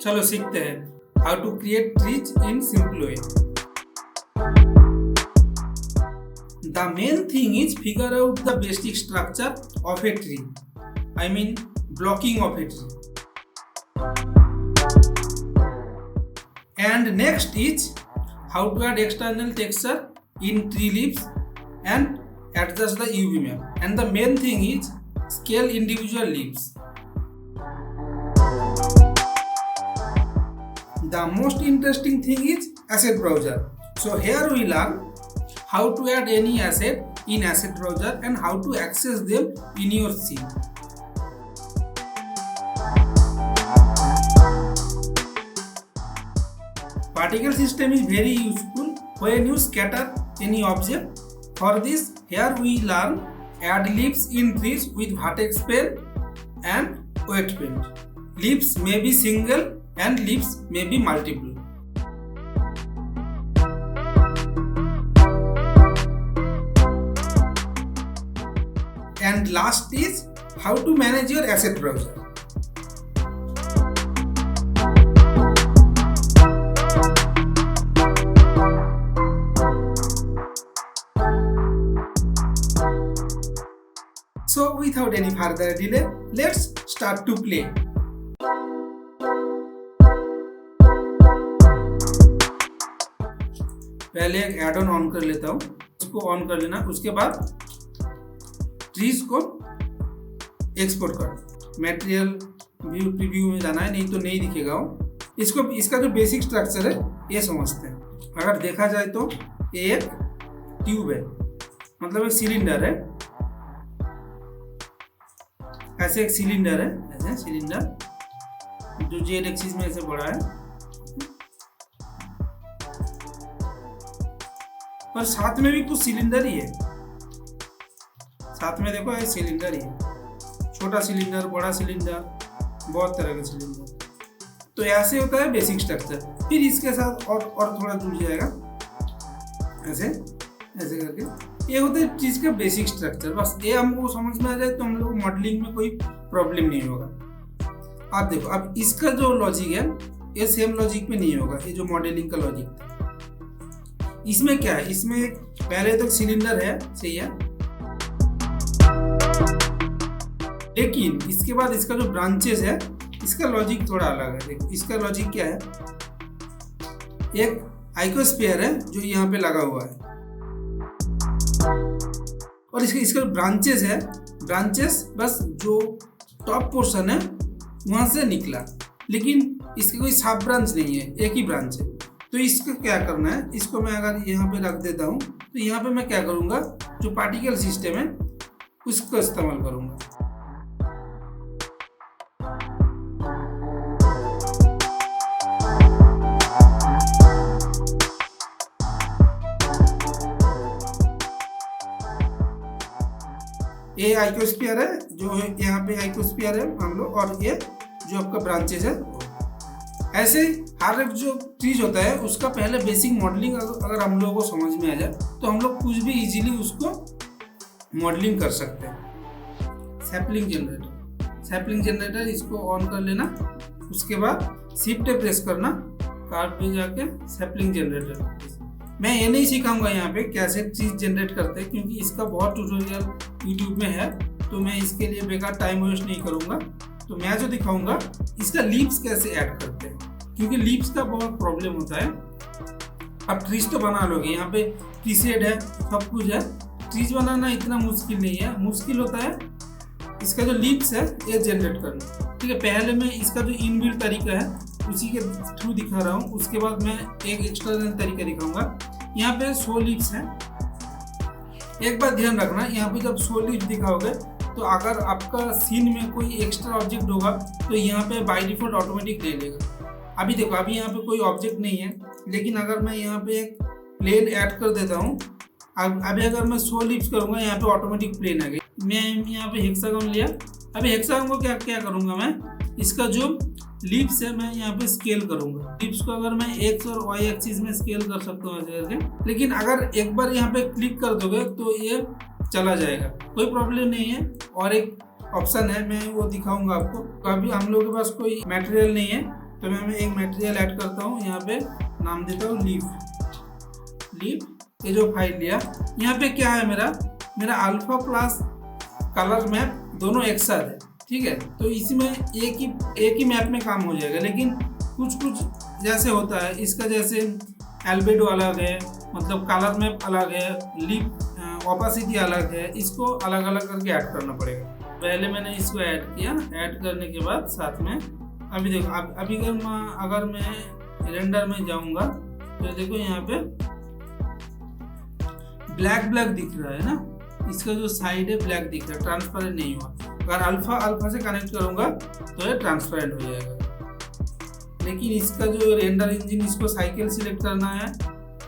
चलो सीखते हैं how to create trees in simple way. The main thing is figure out the basic structure of a tree. I mean blocking of a tree. And next is how to add external texture in tree leaves and adjust the UV map. And the main thing is scale individual leaves. The most interesting thing is asset browser. So here we learn how to add any asset in asset browser and how to access them in your scene. Particle system is very useful when you scatter any object. For this, here we learn add leaves in trees with vertex pen and wet paint. Leaves may be single and leaves may be multiple. And last is how to manage your asset browser. So without any further delay, let's start to play. पहले एक add on कर लेता हूँ, उसको on कर लेना। उसके बाद ट्रीज को एक्सपोर्ट कर मटेरियल व्यू प्रीव्यू में जाना है, नहीं तो नहीं दिखेगा वो। इसको इसका जो बेसिक स्ट्रक्चर है ये समझते हैं। अगर देखा जाए तो ये एक ट्यूब है, मतलब एक सिलेंडर है, ऐसे एक सिलेंडर है, ऐसे सिलेंडर जो जेड एक्सिस में ऐसे बड़ा है, पर साथ में भी कुछ सिलेंडर ही है। साथ में देखो ये सिलेंडर ही है, छोटा सिलेंडर, बड़ा सिलेंडर, बहुत तरह के सिलेंडर। तो ऐसे होता है बेसिक स्ट्रक्चर। फिर इसके साथ और थोड़ा जुड़ जाएगा, ऐसे ऐसे करके। ये होता है चीज का बेसिक स्ट्रक्चर। बस ये हमको समझ में आ जाए तो हम लोग मॉडलिंग में कोई प्रॉब्लम नहीं होगा। आप देखो, अब इसका जो लॉजिक है ये सेम लॉजिक में नहीं होगा। ये जो मॉडलिंग का लॉजिक था, इसमें क्या है, इसमें पहले तो सिलेंडर है, सही है, लेकिन इसके बाद इसका जो ब्रांचेस है इसका लॉजिक थोड़ा अलग है। देखो इसका लॉजिक क्या है, एक आइकोस्फीयर है जो यहाँ पे लगा हुआ है, और इसका ब्रांचेस है, ब्रांचेस बस जो टॉप पोर्शन है वहां से निकला, लेकिन इसके कोई सब ब्रांच नहीं है, एक ही ब्रांच है। तो इसको क्या करना है, इसको मैं अगर यहाँ पे रख देता हूँ तो यहाँ पे मैं क्या करूँगा, जो पार्टिकल सिस्टम है उसको इस्तेमाल करूँगा। ये आइकोस्फीयर है, जो है यहाँ पे आइकोस्फीयर है मान लो, और ये जो आपका ब्रांचेस है। ऐसे हर एक जो चीज होता है उसका पहले बेसिक मॉडलिंग अगर हम लोगों को समझ में आ जाए तो हम लोग कुछ भी इजीली उसको मॉडलिंग कर सकते हैं। सैपलिंग जनरेटर, सैपलिंग जनरेटर इसको ऑन कर लेना। उसके बाद शिफ्ट प्रेस करना, कार्ड पे जाके सैपलिंग जनरेटर। मैं ये नहीं सिखाऊंगा यहाँ पे कैसे चीज जनरेट करते हैं, क्योंकि इसका बहुत ट्यूटोरियल यूट्यूब में है, तो मैं इसके लिए बेकार टाइम वेस्ट नहीं करूँगा। तो मैं जो दिखाऊंगा इसका लीव्स कैसे ऐड करते हैं, क्योंकि लीव्स का बहुत प्रॉब्लम होता है। अब ट्रीज तो बना लोगे, यहाँ पे ट्री शेड है, सब कुछ है। ट्रीज बनाना इतना मुश्किल नहीं है, मुश्किल होता है इसका जो लीव्स है ये जनरेट करना। ठीक है, पहले मैं इसका जो इनबिल्ट तरीका है उसी के थ्रू दिखा रहा हूँ। उसके बाद मैं एक एक्सटर्नल तरीका दिखाऊंगा। यहाँ पे 100 लीव्स है। एक बात ध्यान रखना, यहाँ पे जब 100 लीव्स दिखाओगे तो अगर आपका सीन में कोई एक्स्ट्रा ऑब्जेक्ट होगा तो यहाँ पे बाय डिफॉल्ट ऑटोमेटिक ले लेगा। अभी देखो, अभी यहाँ पे कोई ऑब्जेक्ट नहीं है, लेकिन अगर मैं यहाँ पे एक प्लेन ऐड कर देता हूँ, अभी अगर मैं 100 लीव्स करूँगा यहाँ पे ऑटोमेटिक प्लेन आ गई। मैं यहाँ पे हेक्सागन लिया। अभी हेक्सागन को क्या करूँगा, मैं इसका जो लीव्स है मैं यहाँ पे स्केल करूँगा। लीव्स को अगर मैं एक्स और वाई एक्सिस में स्केल कर सकता हूँ ऐसे करके, लेकिन अगर एक बार यहाँ पे क्लिक कर दोगे तो ये चला जाएगा, कोई प्रॉब्लम नहीं है। और एक ऑप्शन है, मैं वो दिखाऊंगा आपको। अभी हम लोग के पास कोई मटेरियल नहीं है, तो मैं एक मटेरियल ऐड करता हूँ, यहाँ पे नाम देता हूँ लीफ। ये जो फाइल लिया, यहाँ पे क्या है, मेरा अल्फा प्लस कलर मैप दोनों एक साथ है, ठीक है। तो इसमें एक ही मैप में काम हो जाएगा, लेकिन कुछ जैसे होता है इसका, जैसे एल्बेडो अलग है, मतलब कलर मैप अलग है, लीफ ओपेसिटी अलग है, इसको अलग अलग करके ऐड करना पड़ेगा। पहले मैंने इसको ऐड किया, ऐड करने के बाद साथ में अभी देखो, अभी अगर मैं रेंडर में जाऊंगा तो देखो यहाँ पे ब्लैक दिख रहा है ना, इसका जो साइड है ब्लैक दिख रहा है, ट्रांसपेरेंट नहीं हुआ। अगर अल्फा से कनेक्ट करूंगा तो ये ट्रांसपेरेंट हो जाएगा। लेकिन इसका जो रेंडर इंजन, इसको साइकिल सिलेक्ट करना है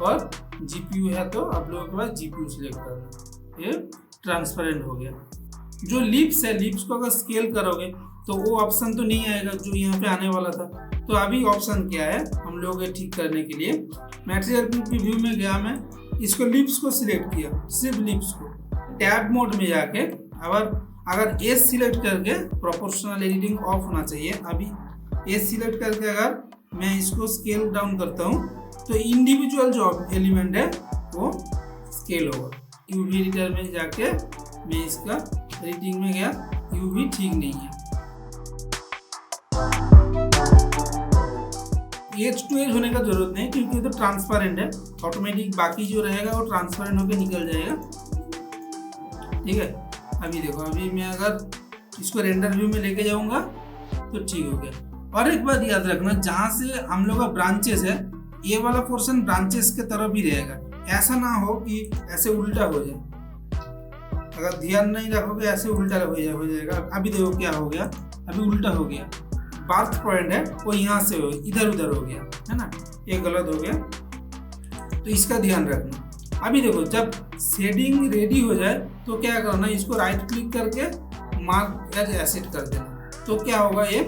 और जीपीयू है तो आप लोगों के पास जीपीयू सिलेक्ट करना है, ये ट्रांसपेरेंट हो गया। जो लिप्स है, लिप्स को अगर स्केल करोगे तो वो ऑप्शन तो नहीं आएगा जो यहाँ पे आने वाला था। तो अभी ऑप्शन क्या है हम लोगों के ठीक करने के लिए, मटेरियल व्यू में गया, मैं इसको लिप्स को सिलेक्ट किया, सिर्फ लिप्स को। टैब मोड में जाके अगर एस सिलेक्ट करके, प्रोपोर्शनल एडिटिंग ऑफ होना चाहिए, अभी एस सिलेक्ट करके अगर मैं इसको स्केल डाउन करता हूँ तो इंडिविजुअल जो एलिमेंट है वो स्केल होगा। यूवी एडिटर में जाके मैं इसका एडिटिंग में गया, यूवी ठीक नहीं है, एज टू एज होने का जरूरत नहीं, क्योंकि ये तो ट्रांसपेरेंट है, ऑटोमेटिक बाकी जो रहेगा वो ट्रांसपेरेंट होकर निकल जाएगा, ठीक है। अभी देखो, अभी मैं अगर इसको रेंडर व्यू में लेके जाऊंगा तो ठीक हो गया। और एक बात याद रखना, जहाँ से हम लोग का ब्रांचेस है, ये वाला पोर्शन ब्रांचेस के तरफ ही रहेगा, ऐसा ना हो कि ऐसे उल्टा हो जाए। अगर ध्यान नहीं रखोगे ऐसे उल्टा हो जाएगा। अभी देखो क्या हो गया, अभी उल्टा हो गया, बर्थ पॉइंट है वो यहाँ से इधर उधर हो गया है ना, ये गलत हो गया, तो इसका ध्यान रखना। अभी देखो, जब शेडिंग रेडी हो जाए तो क्या करना, इसको राइट क्लिक करके मार्क एज एसेट कर देना, तो क्या होगा, ये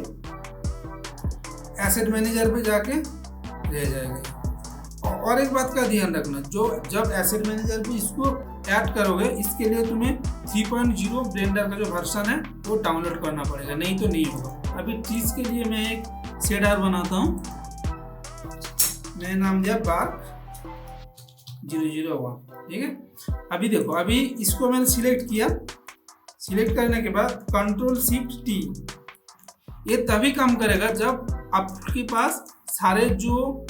एसेट मैनेजर पे जाके रह जाएगा। और एक बात का ध्यान रखना, जब एसेट मैनेजर पे इसको ऐड करोगे, इसके लिए तुम्हें 3.0 ब्लेंडर का जो वर्जन है वो डाउनलोड करना पड़ेगा, नहीं तो नहीं होगा। अभी ट्रीज के लिए मैं एक शेडर बनाता हूँ, मैंने नाम दिया बार्क 001, ठीक है। अभी देखो, अभी इसको मैंने सिलेक्ट किया, सिलेक्ट करने के बाद कंट्रोल शिफ्ट टी, ये तभी काम करेगा जब आपके पास सारे जो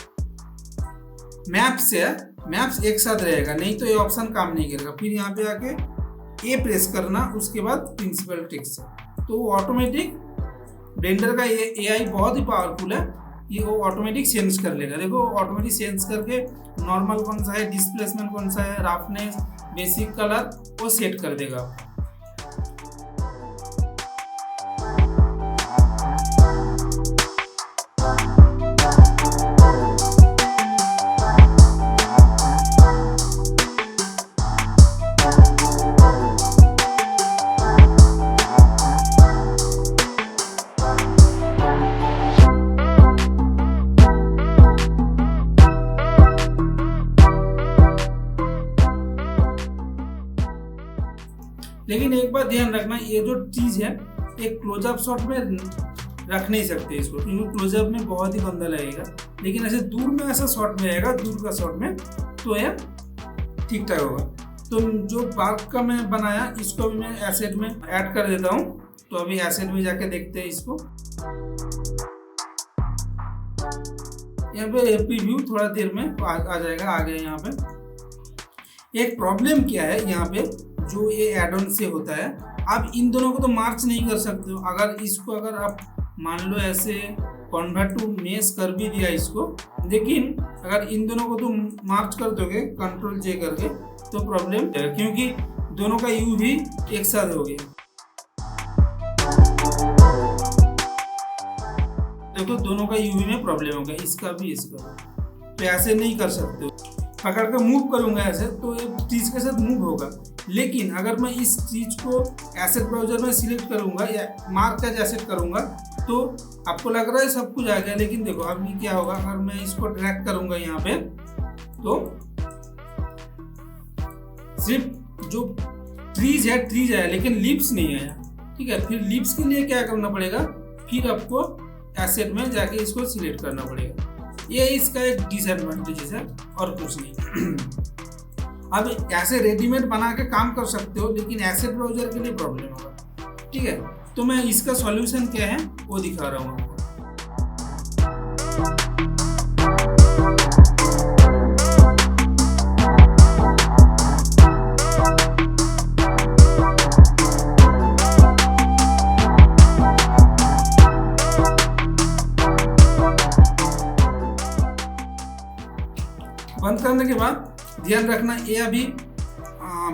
मैप्स है, मैप्स एक साथ रहेगा, नहीं तो ये ऑप्शन काम नहीं करेगा। फिर यहाँ पे आके ए प्रेस करना, उसके बाद प्रिंसिपल टेक्स्ट, तो वो ऑटोमेटिक ब्लेंडर का ये एआई बहुत ही पावरफुल है, ये वो ऑटोमेटिक सेंस कर लेगा। देखो ऑटोमेटिक सेंस करके नॉर्मल कौन सा है, डिस्प्लेसमेंट कौन सा है, रफनेस, बेसिक कलर वो सेट कर देगा। लेकिन एक बात ध्यान रखना, ये जो चीज है एक क्लोजअप शॉट में रख नहीं सकते इसको, क्योंकि क्लोजअप में बहुत ही गंदा लगेगा। लेकिन ऐसे दूर में ऐसा शॉट में आएगा, दूर का शॉट में, तो यह ठीक ठाक होगा। तो जो बार्क का मैं बनाया, इसको भी मैं एसेट में ऐड कर देता हूँ। तो अभी एसेट में जाके देखते हैं इसको। यहाँ पे एपी व्यू थोड़ा देर में आ जाएगा, आ गया यहाँ पे। एक प्रॉब्लम क्या है यहाँ पे, जो ये एड ऑन से होता है, आप इन दोनों को तो मार्च नहीं कर सकते हो। अगर आप मान लो ऐसे कन्वर्ट टू मेश कर भी दिया इसको, लेकिन अगर इन दोनों को तो मार्च कर दोगे कंट्रोल जे करके, तो प्रॉब्लम है, क्योंकि दोनों का यू भी एक साथ हो गया। देखो दोनों का यूवी में प्रॉब्लम होगा, इसका भी इसका, तो ऐसे नहीं कर सकते हो। पकड़ कर मूव करूंगा ऐसे तो ये चीज के साथ मूव होगा। लेकिन अगर मैं इस चीज को एसेट ब्राउजर में सिलेक्ट करूंगा या मार्क एज एसेट करूंगा, तो आपको लग रहा है सब कुछ आ गया। लेकिन देखो अभी क्या होगा, अगर मैं इसको ड्रैग करूंगा यहाँ पे, तो सिर्फ जो ट्रीज है लेकिन लीव्स नहीं आया। ठीक है, फिर लीव्स के लिए क्या करना पड़ेगा, फिर आपको एसेट में जाके इसको सिलेक्ट करना पड़ेगा। ये इसका एक डिसएडवांटेज है और कुछ नहीं। अब ऐसे रेडीमेड बना के काम कर सकते हो, लेकिन एसेट ब्राउजर के लिए प्रॉब्लम होगा। ठीक है, तो मैं इसका सॉल्यूशन क्या है वो दिखा रहा हूँ आपको। बंद करने के बाद ध्यान रखना ये अभी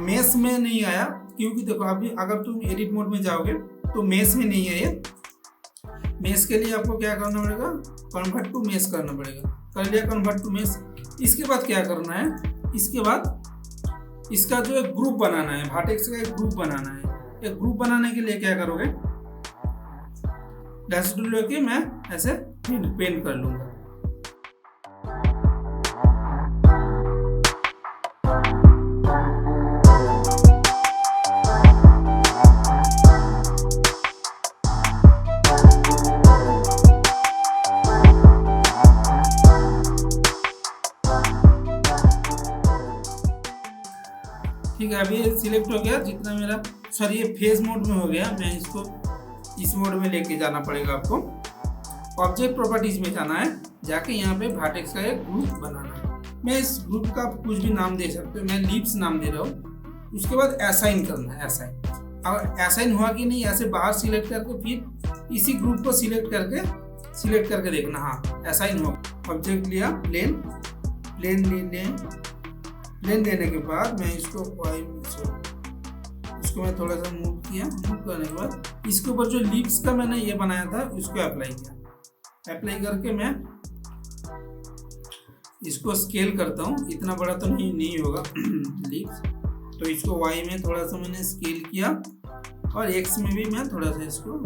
मेस में नहीं आया, क्योंकि देखो अभी अगर तुम एडिट मोड में जाओगे तो मेस में नहीं है ये। मेस के लिए आपको क्या करना पड़ेगा, कन्वर्ट टू मेस करना पड़ेगा। कर लिया कन्वर्ट टू मेस। इसके बाद क्या करना है, इसके बाद इसका जो एक ग्रुप बनाना है, वर्टेक्स का एक ग्रुप बनाना है। एक ग्रुप बनाने के लिए क्या करोगे, डैश टूल लेके मैं ऐसे पेंट कर लूंगा। ठीक है, अभी ये सिलेक्ट हो गया जितना मेरा, सॉरी ये फेज मोड में हो गया। मैं इसको इस मोड में लेके जाना पड़ेगा आपको। ऑब्जेक्ट प्रॉपर्टीज में जाना है, जाके यहाँ पे वर्टेक्स का एक ग्रुप बनाना है। मैं इस ग्रुप का कुछ भी नाम दे सकते हो, मैं लीव्स नाम दे रहा हूँ। उसके बाद असाइन करना है, असाइन। अगर असाइन हुआ कि नहीं, ऐसे बाहर सिलेक्ट करके फिर इसी ग्रुप को सिलेक्ट करके देखना, हाँ असाइन हो। ऑब्जेक्ट लिया, प्लेन लेने के बाद मैं इसको इसको मैं थोड़ा सा मूव किया। मूव करने के बाद इसके ऊपर जो लीव्स का मैंने ये बनाया था उसको अप्लाई किया। अप्लाई करके मैं इसको स्केल करता हूँ। इतना बड़ा तो नहीं होगा लीव्स, तो इसको वाई में थोड़ा सा मैंने स्केल किया और एक्स में भी मैं थोड़ा सा इसको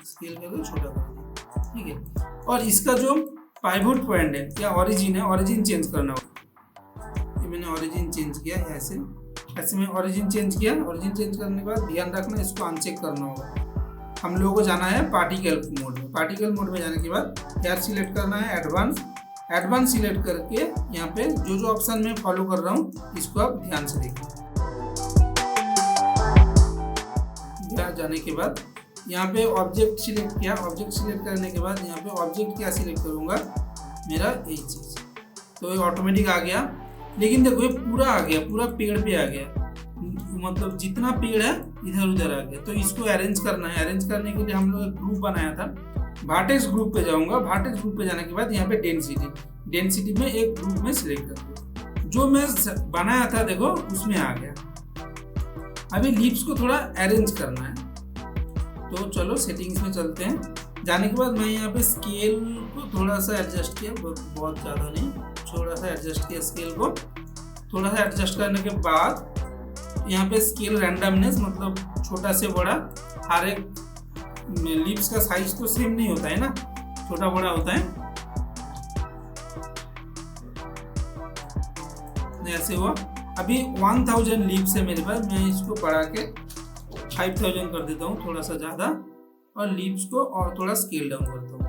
स्केल करके छोटा कर दिया। ठीक है, और इसका जो पाइवोट पॉइंट है या ओरिजिन है, ओरिजिन चेंज करना होगा। मैंने ओरिजिन चेंज किया, ऐसे में ओरिजिन चेंज किया। ओरिजिन चेंज करने के बाद ध्यान रखना इसको अनचेक करना होगा। हम लोगों को जाना है पार्टिकल मोड में। पार्टिकल मोड में जाने के बाद यार सिलेक्ट करना है एडवांस सिलेक्ट करके यहाँ पे जो ऑप्शन मैं फॉलो कर रहा हूँ इसको आप ध्यान से देखिए। यहाँ जाने के बाद यहाँ पे ऑब्जेक्ट सिलेक्ट किया। ऑब्जेक्ट सिलेक्ट करने के बाद यहाँ पे ऑब्जेक्ट क्या सिलेक्ट करूँगा, मेरा यही चीज़, तो ये ऑटोमेटिक आ गया। लेकिन देखो ये पूरा आ गया, पूरा पेड़ पे आ गया, मतलब जितना पेड़ है इधर उधर आ गया। तो इसको अरेंज करना है। अरेंज करने के लिए हम लोग एक ग्रुप बनाया था, वर्टेक्स ग्रुप पे जाऊंगा। वर्टेक्स ग्रुप पे जाने के बाद यहाँ पे डेंसिटी में एक ग्रुप में सिलेक्ट कर दो। जो मैं बनाया था देखो उसमें आ गया। अभी लीव्स को थोड़ा अरेंज करना है, तो चलो सेटिंग्स में चलते हैं। जाने के बाद मैं यहाँ पे स्केल को थोड़ा सा एडजस्ट किया, बहुत ज़्यादा नहीं, थोड़ा सा एडजस्ट किया स्केल को। थोड़ा सा एडजस्ट करने के बाद यहाँ पे स्केल रैंडमनेस, मतलब छोटा से बड़ा, हर एक लीव्स का साइज तो सेम नहीं होता है ना, छोटा बड़ा होता है। ऐसे हुआ। अभी 1000 लीव्स है मेरे पास, मैं इसको बढ़ा के 5000 कर देता हूँ, थोड़ा सा ज़्यादा, और लीव्स को और थोड़ा स्केल डाउन करता हूँ।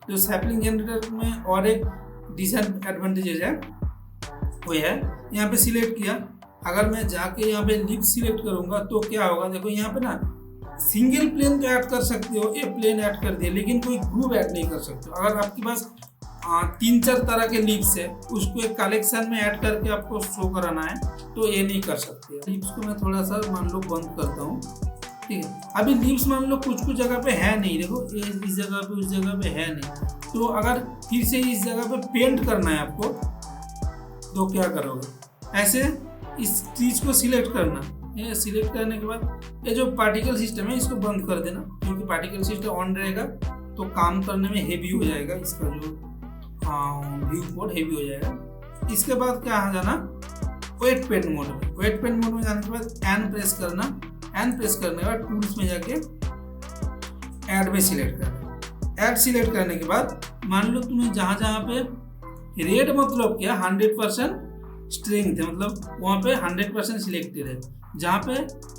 जो सैपलिंग जनरेटर में और एक डिसएडवांटेज है वो है, यहाँ पे सिलेक्ट किया। अगर मैं जाके यहाँ पे लीफ सिलेक्ट करूँगा तो क्या होगा, देखो यहाँ पे ना सिंगल प्लेन तो ऐड कर सकते हो, ये प्लेन ऐड कर दिया, लेकिन कोई ग्रुप ऐड नहीं कर सकते हो। अगर आपके पास 3-4 तरह के लीव्स है, उसको एक कलेक्शन में ऐड करके आपको शो कराना है तो ये नहीं कर सकते। लीव्स को मैं थोड़ा सा मान लो बंद करता हूँ, ठीक है। अभी लीव्स मान लो कुछ जगह पे है नहीं, देखो इस जगह पे उस जगह पे है नहीं, तो अगर फिर से इस जगह पे पेंट करना है आपको तो क्या करोगे, ऐसे इस चीज को सिलेक्ट करना। ये सिलेक्ट करने के बाद ये जो पार्टिकल सिस्टम है इसको बंद कर देना, क्योंकि पार्टिकल सिस्टम ऑन रहेगा तो काम करने में हेवी हो जाएगा, इसका जो व्यू पोर्ट हेवी हो जाएगा। इसके बाद क्या आ जाना, वेट पेंट मोड में। वेट पेंट मोड में जाने के बाद एन प्रेस करना। एन प्रेस करने के बाद टूल्स में जाके ऐड में सिलेक्ट करना। ऐड सिलेक्ट करने के बाद मान लो तुम्हें जहाँ जहाँ पे रेड मतलब क्या 100% स्ट्रेंथ है, मतलब वहाँ पे 100% सिलेक्टेड है, जहाँ पे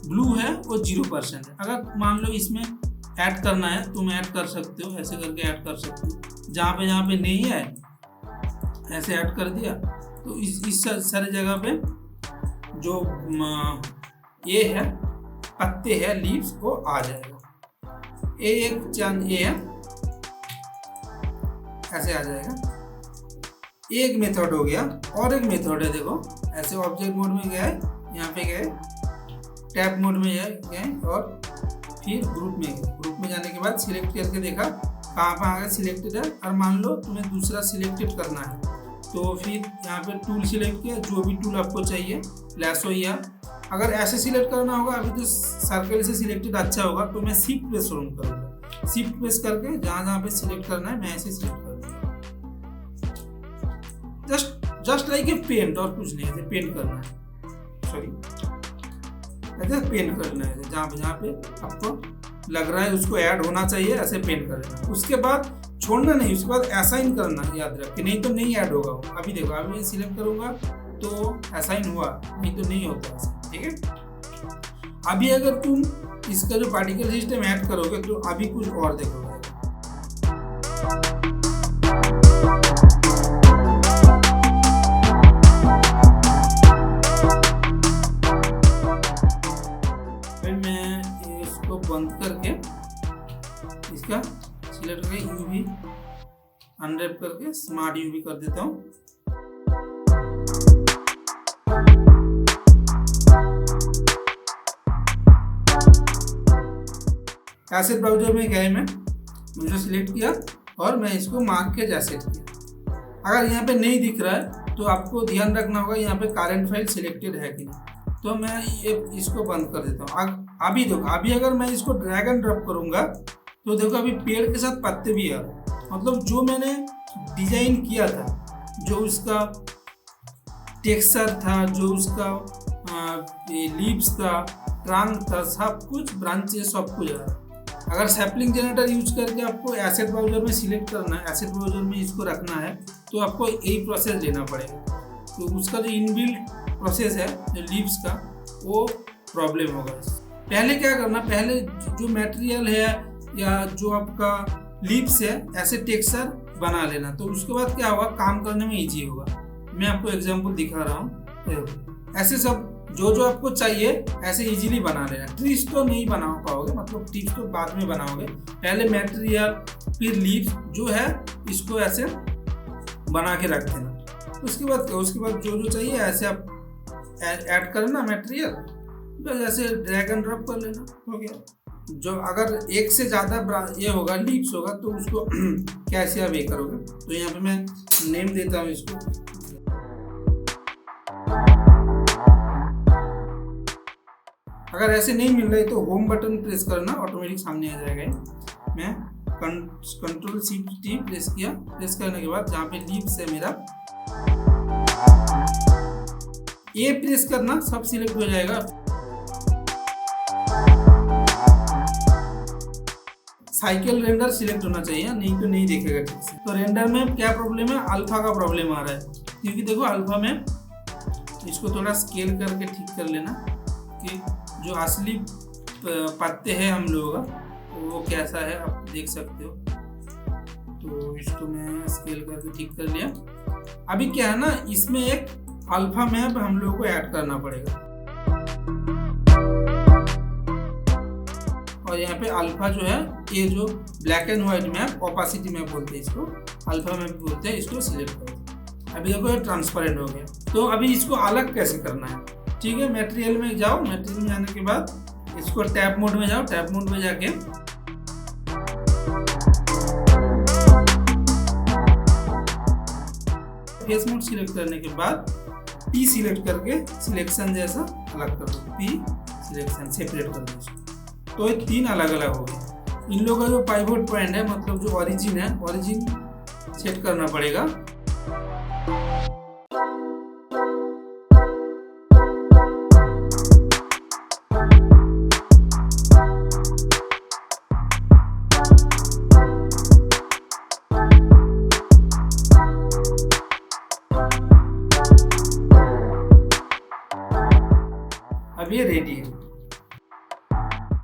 ब्लू है वो 0% है। अगर मान लो इसमें ऐड करना है तुम ऐड कर सकते हो, ऐसे करके ऐड कर सकते हो। जहाँ पे नहीं है ऐसे ऐड कर दिया, तो इस सारे जगह पे जो ये है पत्ते है लीव्स वो आ जाएगा। एक चांद ये है ऐसे आ जाएगा। एक मेथड हो गया। और एक मेथड है, देखो ऐसे ऑब्जेक्ट मोड में गए, यहाँ पे गए, टैब मोड में गए और फिर ग्रुप में गए। ग्रुप में जाने के बाद सिलेक्ट करके देखा कहाँ आगे सिलेक्टेड है। और मान लो तुम्हें दूसरा सिलेक्टेड करना है तो फिर यहाँ पे टूल सिलेक्ट किया, जो भी टूल आपको चाहिए, लैसो या अगर ऐसे सिलेक्ट करना होगा, अभी तो सर्कल से सिलेक्टेड अच्छा होगा, तो मैं शिफ्ट प्रेस करूँगा। शिफ्ट प्रेस करके जहाँ पे सिलेक्ट करना है मैं ऐसे सिलेक्ट कर दूँगा। जस्ट लाइक ए पेंट, और कुछ नहीं, ऐसे पेंट करना है, सॉरी ऐसे पेंट करना है। जहाँ पे आपको लग रहा है उसको ऐड होना चाहिए ऐसे पेंट कर देना। उसके बाद छोड़ना नहीं, उसके बाद असाइन करना, याद रख के, नहीं तो नहीं ऐड होगा। अभी देखो अभी सिलेक्ट करूँगा तो असाइन हुआ, नहीं तो नहीं होता ऐसा, ठीक है। अभी अगर तुम इसका जो पार्टिकल सिस्टम ऐड करोगे तो अभी कुछ और देखोगे। बंद करके इसका सिलेक्ट करके यूवी अनरैप करके स्मार्ट यूवी कर देता हूँ। एसेट ब्राउजर में गए, मुझे सिलेक्ट किया और मैं इसको मार्क के जैसे किया। अगर यहाँ पे नहीं दिख रहा है तो आपको ध्यान रखना होगा यहाँ पे करंट फाइल सिलेक्टेड है कि नहीं। तो मैं ये इसको बंद कर देता हूँ। अभी देखो, अभी अगर मैं इसको ड्रैग एंड ड्रॉप करूँगा तो देखो अभी पेड़ के साथ पत्ते भी आ रहे, मतलब जो मैंने डिजाइन किया था, जो उसका टेक्सचर था, जो उसका लीव्स था, ट्रंक था, सब कुछ ब्रांचेस सब कुछ आ रहा है। अगर सैपलिंग जनरेटर यूज करके आपको एसेट ब्राउजर में सिलेक्ट करना है, एसेट ब्राउजर में इसको रखना है, तो आपको यही प्रोसेस लेना पड़ेगा। तो उसका जो इनबिल्ट प्रोसेस है जो लीव्स का, वो प्रॉब्लम होगा। पहले क्या करना, पहले जो मटेरियल है या जो आपका लीव्स है ऐसे टेक्सचर बना लेना, तो उसके बाद क्या होगा, काम करने में इजी होगा। मैं आपको एग्जांपल दिखा रहा हूँ। ऐसे सब जो आपको चाहिए ऐसे इजीली बना लेना। ट्रीज तो नहीं बना पाओगे, मतलब ट्रीज तो बाद में बनाओगे। पहले मटेरियल फिर लीव्स जो है इसको ऐसे बना के रख देना। उसके बाद जो चाहिए ऐसे आप ऐड करना मटेरियल, बस ऐसे ड्रैग एंड ड्रॉप कर लेना, हो गया। जो अगर एक से ज़्यादा ये होगा लीव्स होगा तो उसको कैसे आप ये करोगे, तो यहाँ पे मैं नेम देता हूँ इसको। अगर ऐसे नहीं मिल रहा है तो होम बटन प्रेस करना, ऑटोमेटिक सामने आ जाएगा। मैं कंट्रोल शिफ्ट टी प्रेस किया। प्रेस करने के बाद जहाँ पे लीव्स है मेरा, ये प्रेस करना, सब सिलेक्ट हो जाएगा। साइकिल रेंडर सिलेक्ट होना चाहिए, नहीं तो नहीं दिखेगा ठीक से। तो रेंडर में क्या प्रॉब्लम है, अल्फा का प्रॉब्लम आ रहा है, क्योंकि देखो अल्फा में इसको थोड़ा स्केल करके ठीक कर लेना कि जो असली पत्ते हैं हम लोगों का वो कैसा है आप देख सकते हो। तो इसको मैं स्केल करके ठीक कर लिया। अभी क्या है ना, इसमें एक अल्फा मैप हम लोगों को ऐड करना पड़ेगा, और यहाँ पे अल्फा जो है, ये जो black and white map, opacity map बोलते हैं इसको, अल्फा मैप बोलते हैं, इसको सिलेक्ट करो। अभी देखो ये ट्रांसपेरेंट हो गया। तो अभी इसको अलग कैसे करना है, ठीक है। मटेरियल में जाओ, मटेरियल में जाने के बाद इसको टैब मोड में जाओ। टैब मोड में जाके फेस मोड सिलेक्ट करने के बाद पी सिलेक्ट करके सिलेक्शन जैसा अलग कर दो, पी सिलेक्शन सेपरेट कर दो इसको। तो ये तीन अलग अलग हो गए। इन लोगों का जो पाइवोट पॉइंट है, मतलब जो ओरिजिन है, ओरिजिन सेट करना पड़ेगा। अब ये रेडी है।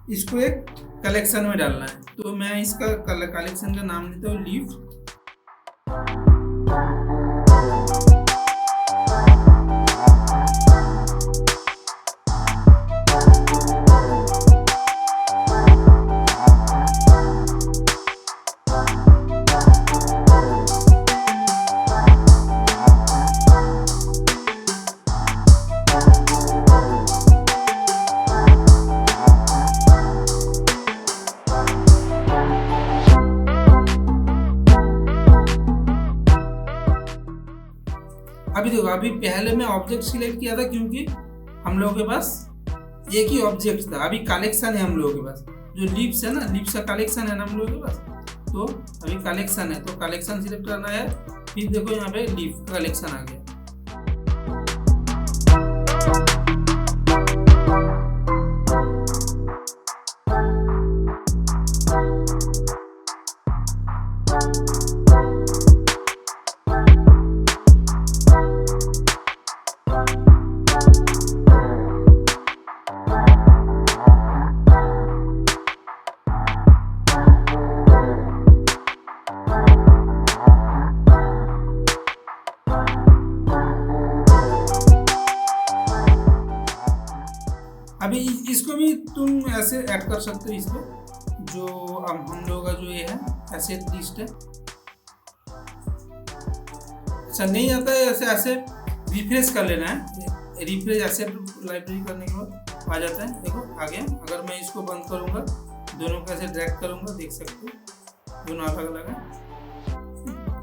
इसको एक कलेक्शन में डालना है, तो मैं इसका कलेक्शन का नाम देता हूँ लीफ। अभी देखो, अभी पहले मैं ऑब्जेक्ट सिलेक्ट किया था क्योंकि हम लोगों के पास एक ही ऑब्जेक्ट था। अभी कलेक्शन है हम लोगों के पास, जो लीव्स है ना, लीव्स का कलेक्शन है ना हम लोगों के पास, तो अभी कलेक्शन है तो कलेक्शन सिलेक्ट करना है। फिर देखो यहाँ पे लीफ का कलेक्शन आ गया। अभी इसको भी तुम ऐसे ऐड कर सकते हो इसमें, जो हम लोगों का जो ये है एसेट लिस्ट है। अच्छा नहीं आता है ऐसे, ऐसे रिफ्रेश कर लेना है। रिफ्रेश एसेट लाइब्रेरी करने के बाद आ जाता है। देखो आ गया। अगर मैं इसको बंद करूंगा, दोनों को ऐसे ड्रैग करूंगा, देख सकते हो दोनों अलग अलग है,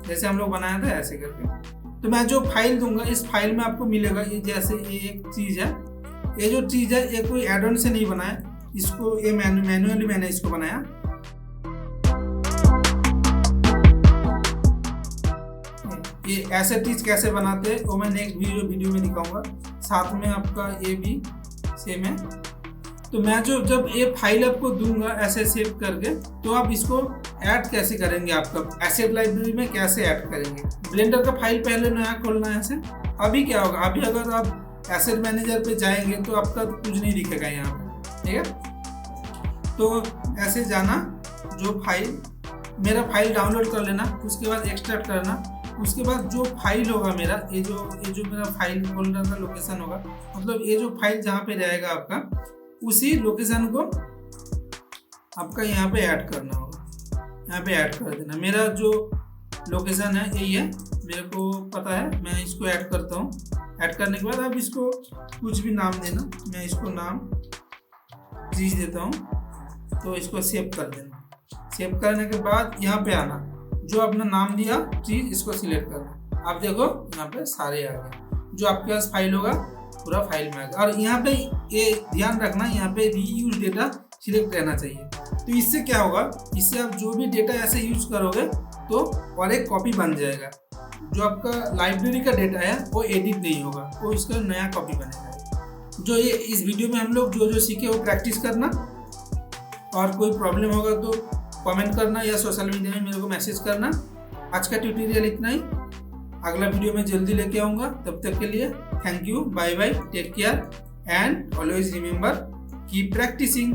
जैसे हम लोग बनाया था ऐसे करके। तो मैं जो फाइल दूंगा, इस फाइल में आपको मिलेगा ये, जैसे ये एक चीज़ है, ये जो चीज़ है ये कोई एड ऑन से नहीं बनाया, इसको ये मैन्युअली मैंने इसको बनाया। ये ऐसे चीज कैसे बनाते हैं वो मैं नेक्स्ट वीडियो में दिखाऊंगा। साथ में आपका ये भी सेम है। तो मैं जब ये फाइल आपको दूंगा ऐसे सेव करके, तो आप इसको ऐड कैसे करेंगे, आपका एसेट लाइब्रेरी में कैसे ऐड करेंगे। ब्लेंडर का फाइल पहले नया खोलना है ऐसे। अभी क्या होगा, अभी अगर आप एसेट मैनेजर पे जाएंगे तो आपका कुछ नहीं दिखेगा यहाँ पे, ठीक है। तो ऐसे जाना, जो फाइल मेरा फाइल डाउनलोड कर लेना, उसके बाद एक्सट्रैक्ट करना, उसके बाद जो फाइल होगा मेरा, ये जो मेरा फाइल फोल्डर का लोकेशन होगा, मतलब ये जो फाइल जहाँ पे रहेगा आपका, उसी लोकेशन को आपका यहाँ पे ऐड करना होगा। यहाँ पे ऐड कर देना। मेरा जो लोकेशन है यही है, मेरे को पता है, मैं इसको ऐड करता हूँ। ऐड करने के बाद आप इसको कुछ भी नाम देना, मैं इसको नाम चीज देता हूँ, तो इसको सेव कर देना। सेव करने के बाद यहाँ पे आना, जो अपना नाम दिया चीज, इसको सिलेक्ट करना। आप देखो यहाँ पे सारे आ गए, जो आपके पास फाइल होगा पूरा फाइल में आ गया। और यहाँ पे ये ध्यान रखना, यहाँ पे रीयूज डेटा सिलेक्ट रहना चाहिए। तो इससे क्या होगा, इससे आप जो भी डेटा ऐसे यूज करोगे तो और एक कॉपी बन जाएगा। जो आपका लाइब्रेरी का डेटा है वो एडिट नहीं होगा, वो इसका नया कॉपी बनेगा। जो ये इस वीडियो में हम लोग जो सीखे वो प्रैक्टिस करना, और कोई प्रॉब्लम होगा तो कमेंट करना या सोशल मीडिया में मेरे को मैसेज करना। आज का ट्यूटोरियल इतना ही, अगला वीडियो में जल्दी लेके आऊँगा। तब तक के लिए thank you, bye bye, take care and always remember keep practising.